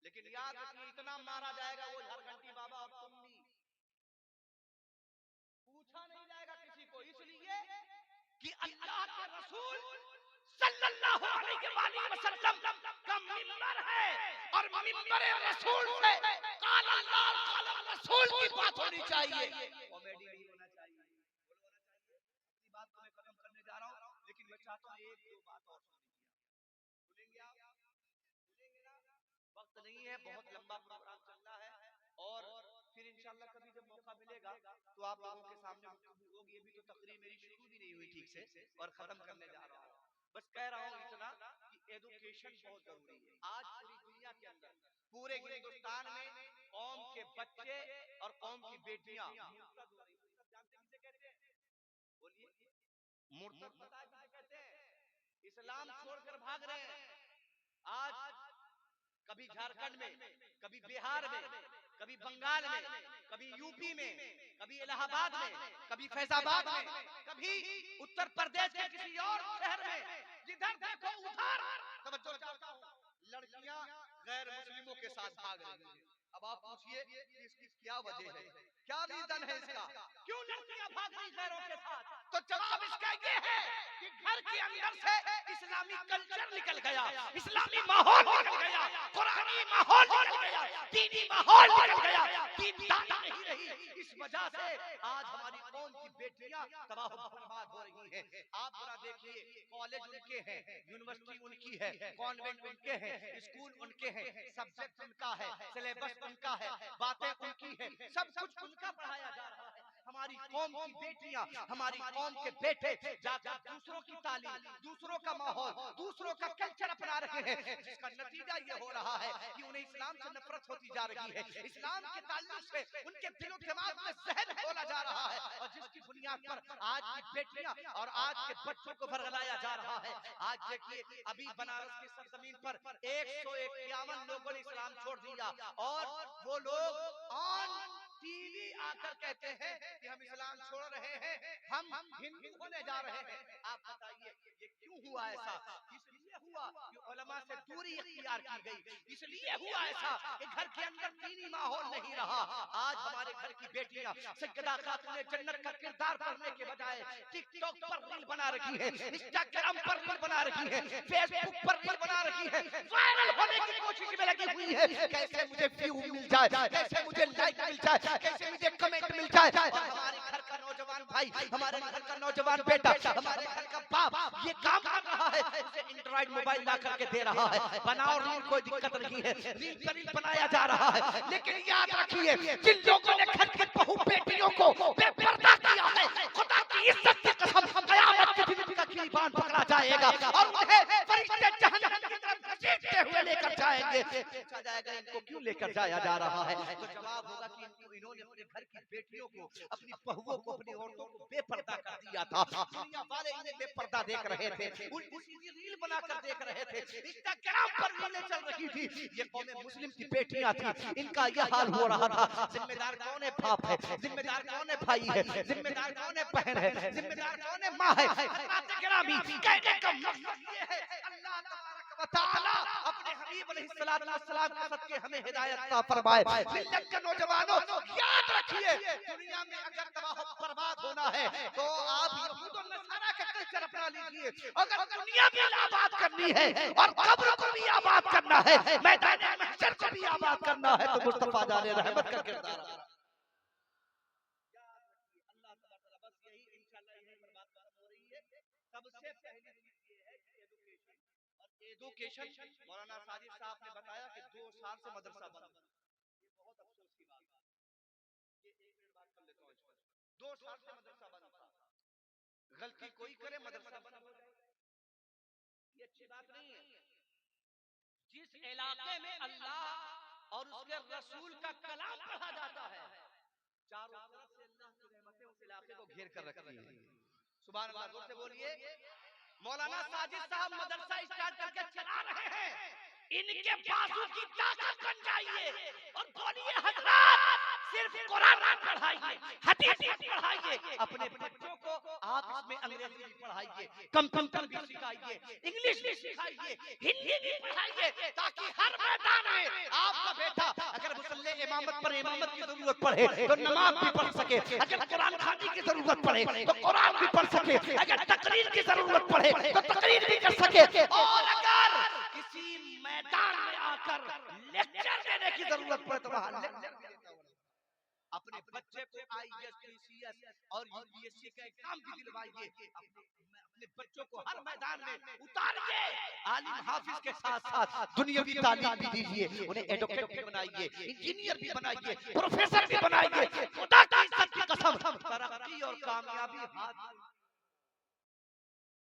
लेकिन याद रखिए इतना मारा जाएगा वो झारखंडी बाबा और तुम भी, पूछा नहीं जाएगा किसी को, इसलिए कि अल्लाह के रसूल सल्लल्लाहु अलैहि वसल्लम का मिंबर है और मिंबर रसूल से काल अल्लाह काल रसूल की बात होनी चाहिए, कॉमेडी नहीं होना चाहिए। अपनी बात को मैं खत्म करने जा रहा हूं, लेकिन मैं चाहता हूं एक दो बात और सुनेंगे आप, सुनेंगे ना? वक्त नहीं है, बहुत लंबा प्रोग्राम चलना है और फिर इंशाल्लाह कभी जब मौका मिलेगा तो आप लोगों के सामने गुफ्तगू होगी। अभी तो तकरीर मेरी शुरू भी नहीं हुई ठीक से और खत्म करने जा रहा हूँ। बस कह रहा हूँ इतना कि एजुकेशन बहुत जरूरी है। आज पूरी दुनिया के अंदर, पूरे हिंदुस्तान में कौम के बच्चे और कौम की बेटियां मुर्तद हो रही हैं। जानते किसे कहते हैं? बोलिए, मुर्तद पता है किसे कहते हैं? इस्लाम छोड़कर भाग रहे हैं। आज कभी झारखंड में, कभी बिहार में, कभी बंगाल में, कभी यूपी में, कभी इलाहाबाद में, कभी फैजाबाद में, कभी उत्तर प्रदेश के किसी और शहर में, जिधर देखो उधर तवज्जो चाहता हूं, लड़कियां गैर मुस्लिमों के साथ भाग रही हैं। अब आप पूछिए कि इसकी क्या वजह है, क्या रीजन है इसका, क्यों लड़कियां भाग रही गैरों के साथ? तो जवाब इसका ये है कि घर के अंदर से इस्लामी कल्चर निकल गया, इस्लामी माहौल निकल गया, कुरानी माहौल निकल गया, दीनी माहौल निकल गया, दीनदारी नहीं रही। इस वजह से आज हमारी कौम की बेटियां तबाह बर्बाद हो रही हैं। आप जरा देखिए, कॉलेज उनके हैं, यूनिवर्सिटी उनकी है, कॉन्वेंट उनके हैं, स्कूल उनके हैं, सब्जेक्ट उनका है, सिलेबस उनका है, बातें उनकी है, सब कुछ उनका पढ़ाया जा रहा है। हमारी कौम की बेटियां, हमारी कौम के बेटे जाकर दूसरों की तालीम, दूसरों का माहौल, दूसरों का कल्चर अपना रहे हैं, जिसका नतीजा ये हो रहा है कि उन्हें इस्लाम से नफरत होती जा रही है, इस्लाम के ताल्लुक से उनके दिलो दिमाग में जहर घोला जा रहा है, और जिसकी बुनियाद पर आज की बेटियां और आज के बच्चों को भरगलाया जा रहा है। आज देखिए, अभी बनारस की सरजमीन पर 151 लोगों ने इस्लाम छोड़ दिया और वो लोग ऑन टीवी आकर कहते हैं कि हम इस्लाम छोड़ रहे हैं, हम हिंदू होने जा रहे हैं। आप बताइए ये क्यों हुआ ऐसा? इसलिए हुआ कि उलमा से दूरी इख्तियार की गई, इसलिए हुआ ऐसा कि घर के अंदर दीनी माहौल नहीं रहा। आज हमारे घर की बेटियां सैयदा खातून जन्नत का किरदार करने के बजाय टिकटॉक पर रील बना रही है, इंस्टाग्राम पर रील बना रही है, फेसबुक पर रील बना रही है, वायरल होने की कोशिश में लगी हुई है। कैसे मुझे व्यू मिल जाए, कैसे मुझे लाइक मिल जाए, कैसे मुझे कमेंट मिल जाए। और हमारे घर का नौजवान भाई, हमारे घर का नौजवान बेटा, हमारे घर का बाप ये काम कर रहा है, उसे एंड्रॉइड मोबाइल ला करके दे रहा है, बनाओ रील, कोई दिक्कत नहीं है, रील पर रील बनाया जा रहा है। लेकिन याद रखिए, जिन लोगों ने घर की बहू बेटियों को बेपर्दा किया है, खुदा की इज्जत की कसम, कयामत के दिन उनका कीबान पकड़ा जाएगा और उन्हें फरिश्ते जहन्नम की तरफ घसीटते हुए लेकर जाएंगे। पूछा जाएगा इनको क्यों लेकर जाया जा रहा है? तो जवाब होगा कि इन्होंने अपने घर की बेटियों को, अपनी बहुओं को, अपनी औरतों को बेपर्दा कर दिया था। दुनिया वाले इन्हें बेपर्दा देख रहे थे, उल्टी सीधी रील बनाकर देख रहे थे, इंस्टाग्राम पर रीलें चल रही थी। ये कौम मुस्लिम की बेटियां थी, इनका यह हाल हो रहा था। जिम्मेदार कौन है? बाप है। जिम्मेदार कौन है? भाई है। जिम्मेदार कौन है? बहन है। जिम्मेदार कौन है? माँ है। कहने का मकसद ये है, अल्लाह व तआला अपने हबीब अलैहिस्सलातु वस्सलाम के सदके हमें हिदायत अता फरमाए। मिल्लत के नौजवानों, याद रखिए, दुनिया में अगर तबाह बर्बाद होना है तो आप यहूद और नसारा का कल्चर अपना लीजिए। अगर दुनिया भी आबाद करनी है और कब्र को भी आबाद करना है, मैदान महशर को भी आबाद करना है, तो मुस्तफा जाने रहमत का किरदार अपना। अल्लाह ताला, बस यही इंशाल्लाह यही पर बात खत्म हो रही है। सबसे पहली चीज ये है कि एजुकेशन, और एजुकेशन मौलाना साजिद साहब ने बताया कि 2 साल से मदरसा बंद। ये बहुत अफसोस की बात है। ये 1 मिनट बात कर लेता हूं इस पर। 2 साल से मदरसा बंद था। गलती कोई करे मदरसा बंद हो जाए, ये अच्छी बात नहीं है। जिस इलाके में अल्लाह और उसके रसूल का कलाम पढ़ा जाता है, चारों तरफ से अल्लाह की रहमतें उस इलाके को घेर कर रखती हैं। सुभान अल्लाह, जोर से बोलिए। मौलाना साजिद साहब मदरसा स्टार्ट करके चला रहे हैं, इनके बाजू की ताकत बन जाइए और बोलिए हजरत सिर्फ कुरान पढ़ाइए, हदीस पढ़ाइए, अपने बच्चों को आप इसमें अंग्रेजी भी पढ़ाइए, कंप्यूटर भी सिखाइए, इंग्लिश भी सिखाइए, हिंदी भी पढ़ाइए, ताकि हर मैदान में आपका बेटा अगर मुसल्ले इमामत पर इमामत की जरूरत पड़े तो नमाज भी पढ़ सके, अगर कुरान खानी की जरूरत पड़े तो कुरान भी पढ़ सके, अगर तकरीर की जरूरत पड़े तो तकरीर भी कर सके, और अगर किसी मैदान में आकर लेक्चर देने की जरूरत पड़े तो वहां लेक्चर भी देता हूं। अपने बच्चे को आईएएस, पीसीएस और यूपीएससी का एग्जाम भी दिलवाइए, अपने बच्चों को हर मैदान में उतारिए, आलिम हाफिज के साथ साथ दुनियावी तालीम भी दीजिए, उन्हें एडवोकेट भी बनाइए, इंजीनियर भी बनाइए, प्रोफेसर भी बनाइए। खुदा की इज्जत की कसम, तरक्की और कामयाबी हाथ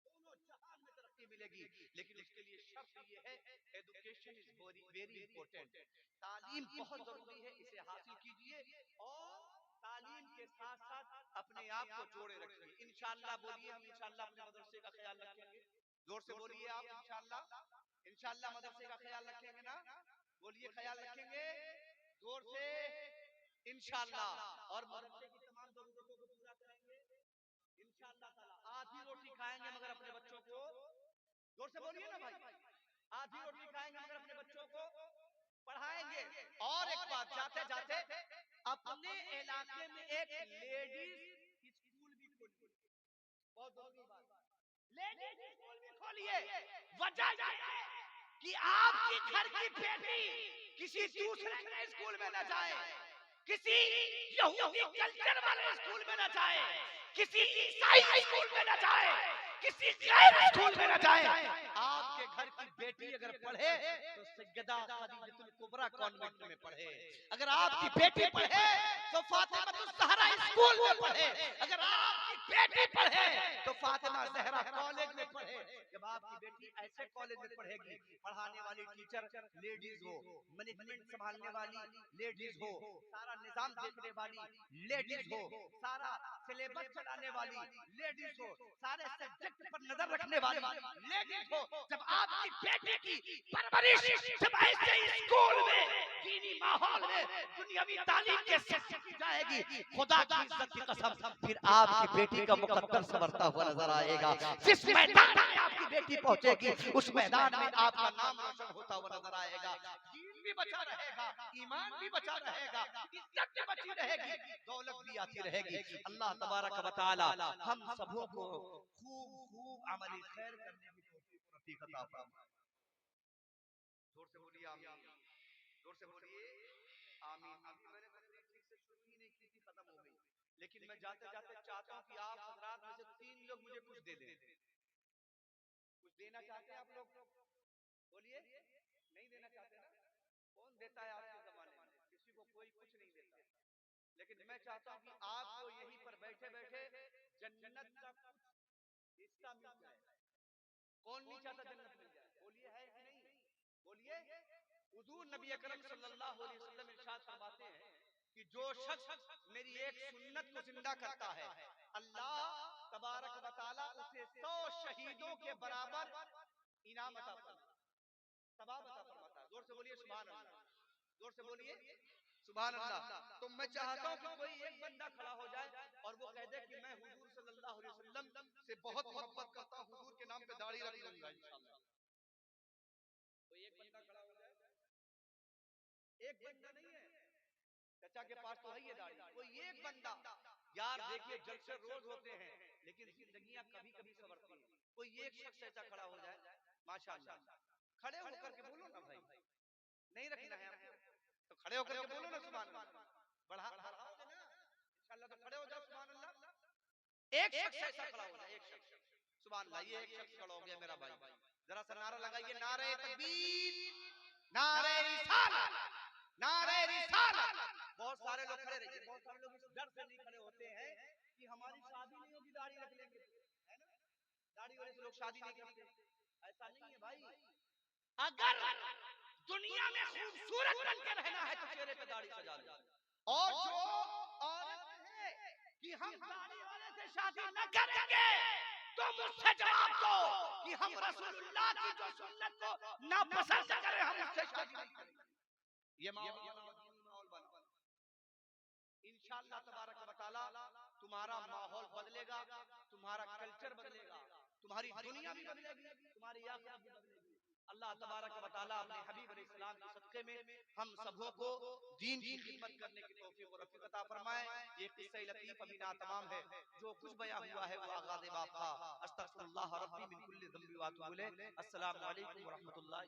दोनों जहान में तरक्की मिलेगी, लेकिन उसके लिए शर्त ये है, education is very very important, तालीम बहुत जरूरी है, इसे हासिल कीजिए और तालीम के साथ साथ अपने आप को जोड़े रखिए। इंशाअल्लाह बोलिए, हम इंशाअल्लाह अपने मदरसे का ख्याल रखेंगे, जोर से बोलिए आप, इंशाअल्लाह, इंशाअल्लाह मदरसे का ख्याल रखेंगे ना, बोलिए ख्याल रखेंगे जोर से, इंशाअल्लाह, और मदरसे की तमाम जरूरतों को पूरा करेंगे इंशाअल्लाह ताला। आधी रोटी खाएंगे मगर अपने बच्चों को, जोर से बोलिए ना भाई, आधी रोटी खाएंगे मगर अपने बच्चों को पढ़ाएंगे। और एक बात, जाते जाते अपने इलाके में एक लेडीज स्कूल भी खोलिए, बहुत जरूरी बात, लेडीज स्कूल भी खोलिए। वजह यह है कि आपकी घर की बेटी किसी दूसरे के स्कूल में न जाए, किसी यहूदी कल्चर वाले स्कूल में न जाए, किसी ईसाई स्कूल में न जाए, किसी गैर स्कूल में न जाए। आपके घर की बेटी अगर पढ़े तो सैयदा खदीजतुल कुबरा कॉन्वेंट में पढ़े, अगर आपकी बेटी पढ़े तो फातिमातुस ज़हरा स्कूल में पढ़े, अगर आपकी बेटी पढ़े तो फातिमा ज़हरा कॉलेज में पढ़े। जब आपकी बेटी ऐसे कॉलेज में पढ़ेगी, पढ़ाने वाली टीचर लेडीज हो, मैनेजमेंट संभालने वाली लेडीज हो, सारा निजाम देखने वाली लेडीज हो, सारा सिलेबस चलाने वाली लेडीज हो, सारे सब्जेक्ट पर नजर रखने वाली लेडीज हो, जब आपकी बेटी की परवरिश जब ऐसे स्कूल में, दीनी माहौल में, दुनियावी तालीम के साथ की जाएगी, खुदा की इज्जत की कसम, फिर आपकी बेटी का मुकद्दर संवरता हुआ नजर आएगा। जिस मैदान में आपकी बेटी पहुंचेगी उस मैदान में आपका नाम रोशन होता हुआ नजर आएगा, दीन भी बचा रहेगा, ईमान भी बचा रहेगा, इज्जत भी बची रहेगी, दौलत भी आती रहेगी। अल्लाह तबारक व तआला हम सबों को खूब खूब अमली खैर करने की तौफीक अता फरमाए। जोर से बोलिए आमीन, जोर से बोलिए आमीन। अभी मैंने तकरीर ठीक से शुरू ही नहीं की थी, खत्म हो गई, लेकिन मैं जाते जाते चाहता हूँ कि आप हजरात में से 3 लोग मुझे कुछ दे दें। कुछ देना चाहते हैं आप लोग? बोलिए, नहीं देना चाहते ना? कौन देता है आज के जमाने में? किसी को कोई कुछ नहीं देता, लेकिन मैं चाहता हूँ कि आपको यहीं पर बैठे बैठे जन्नत का कुछ हिस्सा मिल जाए। कौन नहीं चाहता जन्नत मिल जाए? बोलिए, है कि नहीं? बोलिए। हुजूर नबी अकरम सल्लल्लाहु अलैहि वसल्लम इरशाद फरमाते हैं कि जो शख्स मेरी एक सुन्नत को जिंदा करता है, अल्लाह तबारक व तआला उसे 100 शहीदों के बराबर इनाम अता फरमाता है, सवाब अता फरमाता है। जोर से बोलिए सुभान अल्लाह, जोर से बोलिए सुभान अल्लाह। तो मैं चाहता हूँ कि कोई एक बंदा खड़ा हो जाए और वो कह दे कि मैं हुजूर सल्लल्लाहु अलैहि वसल्लम से बहुत मोहब्बत करता हूँ, हुजूर के नाम पे दाढ़ी रख लूंगा इंशाअल्लाह। कोई एक बंदा खड़ा हो जाए, एक बंदा नहीं है, चाचा के पास तो है ये दाढ़ी, कोई एक बंदा। यार देखिए जलसे रोज होते हैं, लेकिन जिंदगियां कभी कभी संवरती हैं। कोई एक शख्स ऐसा खड़ा हो जाए, माशाअल्लाह, खड़े होकर के बोलो ना भाई, नहीं रखना है आपको तो खड़े होकर के बोलो ना सुभान अल्लाह, बढ़ाओगे ना इंशाअल्लाह, तो खड़े हो जाओ सुभान अल्लाह। एक शख्स ऐसा खड़ा हो जाए, एक शख्स, सुभान अल्लाह, ये एक शख्स खड़ा हो गया मेरा भाई, जरा सा नारा लगाइए, नारे तकबीर, नारे रिसालत, नारे रिसालत। बहुत सारे लोग खड़े रहिए, बहुत सारे लोग इस डर से नहीं खड़े होते हैं कि हमारी शादी नहीं होगी, दाढ़ी रख लेंगे, है ना? दाढ़ी वाले से लोग शादी नहीं करते, ऐसा नहीं है भाई। अगर दुनिया में खूबसूरत बन के रहना है तो चेहरे पे दाढ़ी सजा लो। और जो औरत है कि हम दाढ़ी वाले से शादी न करेंगे तो मुझसे जवाब दो कि हम रसूलुल्लाह की जो सुन्नत को नापसंद करें, हम उससे शादी नहीं करेंगे। ये माहौल बना, इंशाअल्लाह तबारक व तआला तुम्हारा माहौल बदलेगा, तुम्हारा कल्चर बदलेगा, तुम्हारी दुनिया भी बदलेगी, तुम्हारी आखिरत भी बदलेगी। अल्लाह तबारक व तआला अपने हबीब अलैहिस्सलाम के सदक़े में हम सबों को दीन की खिदमत करने की तौफीक और रफ़ीक अता फरमाए। ये किस्सा लतीफ़ अभी नातमाम है, जो कुछ बयां हुआ है वो आगाज़ बाब था। अस्तग़फिरुल्लाह रब्बी मिन कुल्लि ज़ंबि व अतूबु इलैह। अस्सलामु अलैकुम व रहमतुल्लाहि।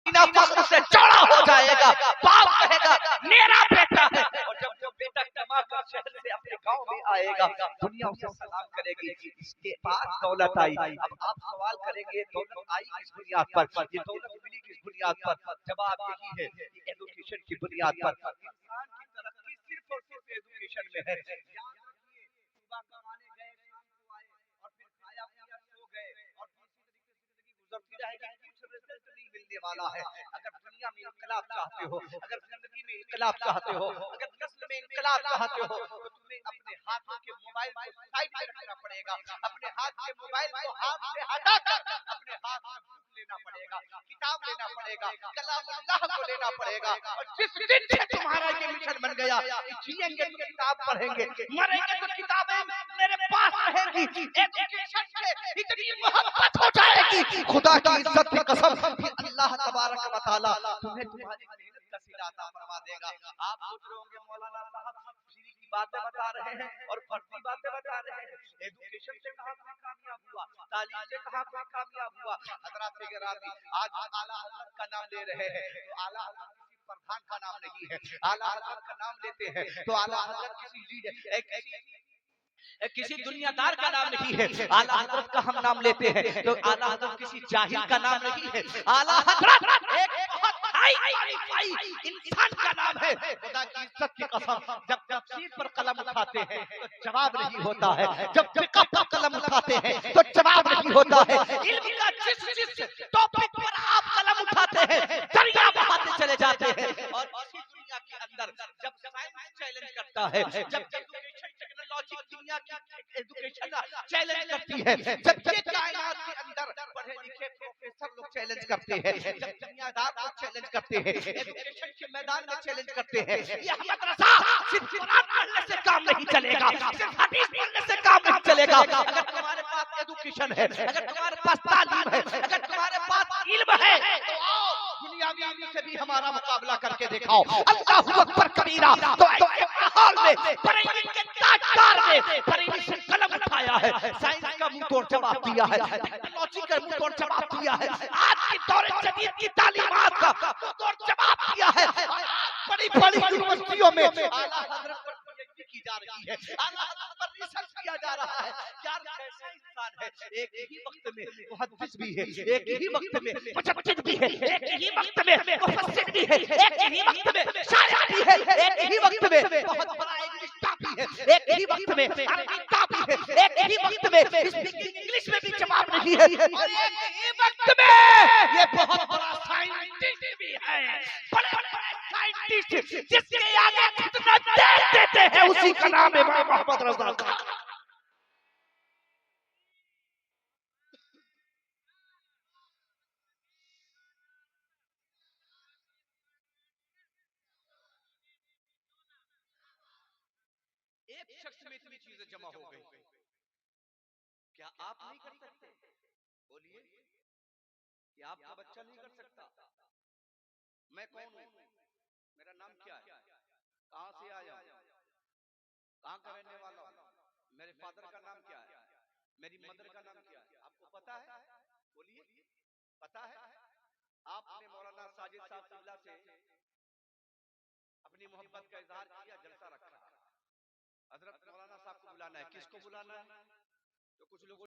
बिना फख्र से चौड़ा हो जाएगा, बाप कहेगा मेरा बेटा है, और जब वो बेटा कमा कर शहर से अपने गांव में आएगा, दुनिया उसे सलाम करेगी, इसके पास दौलत आई। अब आप सवाल करेंगे दौलत आई किस बुनियाद पर, ये दौलत मिली किस बुनियाद पर? जवाब यही है कि एजुकेशन की बुनियाद पर। इंसान की तरक्की सिर्फ और सिर्फ एजुकेशन में है। याद रखिए, सुबह कमाने गए, शाम को आए और फिर खाया पिया सो गए और इसी तरीके से जिंदगी गुजरती रहेगी, कुछ रिजल्ट नहीं मिलने वाला है। अगर दुनिया में इनकलाब चाहते हो, अगर जिंदगी में इनकलाब चाहते हो, अगर नस्ल में इनकलाब चाहते हो, तो तुम्हें अपने हाथों के मोबाइल को साइड में रखना पड़ेगा। अपने हाथ के मोबाइल को हाथ से हटाकर अपने हाथ में बुक लेना पड़ेगा, किताब लेना पड़ेगा, कलामुल्लाह को लेना पड़ेगा। और जिस दिन से तुम्हारा ये मिशन बन गया, जिएंगे तो किताब पढ़ेंगे, मरेंगे तो किताबें मेरे पास रहेंगी। एजुकेशन से इतनी मोहब्बत हो जाएगी, खुदा की इज्जत की कसम, कि अल्लाह तबारक व तआला तुम्हें तुम्हारी मेहनत का सिला अता फरमा देगा। आप सोच रहे होंगे मौलाना साहब फ्री की बातें बता रहे हैं और फर्जी बातें बता रहे हैं। एजुकेशन से कहां कोई कामयाब हुआ, तालीम से कहां कोई कामयाब हुआ। हजरात गिरामी, आज हम आला हजरत का नाम ले रहे हैं, तो आला हजरत किसी प्रधान का नाम नहीं है। आला हजरत का नाम लेते हैं तो आला हजरत किसी दुनियादार का नाम नहीं है। आला हजरत का हम नाम लेते हैं तो आला हजरत किसी जाहिल का नाम नहीं है। आला हजरत एक बहुत हाई क्वालिफाई इंसान का नाम है। खुदा की इज्जत की कसम, जब तफसीर पर कलम उठाते हैं तो जवाब नहीं होता है, जब फिक़ह पर कलम उठाते हैं तो जवाब नहीं होता है। इल्म का जिस टॉपिक पर आप कलम उठाते हैं दरिया बहाते चले जाते हैं। और इसी दुनिया के अंदर जब साइंस चैलेंज करता है, जब एजुकेशन टेक्नोलॉजी दुनिया की एजुकेशन चैलेंज करती है, जब ये कायनात के अंदर पढ़े लिखे प्रोफेसर लोग चैलेंज करते हैं, जब दुनियादार लोग चैलेंज करते हैं, एजुकेशन के मैदान में चैलेंज करते हैं, ये अहमद रज़ा सिर्फ कुरान पढ़ने से काम नहीं चलेगा, सिर्फ हदीस पढ़ने से काम नहीं चलेगा। अगर तुम्हारे पास एजुकेशन है, अगर तुम्हारे पास तालीम है, अगर तुम्हारे पास इल्म है, तो आओ दुनियावी इल्म से भी हमारा मुकाबला करके दिखाओ। अल्लाहू अकबर कबीरा। तो ऐसे माहौल में बरेली के ताजदार ने बरेली से कलम उठाया है, साइंस का मुंह तोड़ जवाब दिया है, टेक्नोलॉजी का मुंह तोड़ जवाब दिया है, आज की दौरे जदीद की तालीमात का मुंह तोड़ जवाब दिया है। बड़ी बड़ी यूनिवर्सिटियों में आला हजरत पर पीएचडी की जा रही है, आला हजरत पर रिसर्च किया जा रहा है। यार कैसा इंसान है, एक ही वक्त में मुहद्दिस भी है, एक ही वक्त में मुजद्दिद भी है, एक ही वक्त में मुफस्सिर भी है, एक ही वक्त में शायर भी है, एक ही वक्त में बहुत बड़ा इंग्लिश भी है, एक ही वक्त में अरबी भी है, एक ही वक्त में स्पीकिंग इंग्लिश में भी जवाब नहीं है, और एक ही वक्त में ये बहुत बड़ा साइंटिस्ट भी है। बड़े बड़े साइंटिस्ट जिसके आगे कितना देर देते हैं उसी का नाम है मोहम्मद रज़ा खान। एक शख्स में इतनी चीजें जमा हो गई, क्या आप नहीं कर सकते? बोलिए, क्या आपका बच्चा नहीं कर सकता? मैं कौन हूं? मेरा नाम क्या है? कहां से आया हूं? कहां का रहने वाला हूं? मेरे फादर का नाम क्या है? मेरी मदर का नाम क्या है? आपको पता है? बोलिए, पता है? आपने मौलाना साजिद साहब सिल्ला से अपनी मोहब्बत का इजहार किया, जलसा रखा। हजरत मौलाना साहब को बुलाना है, किसको बुलाना है? तो कुछ लोगों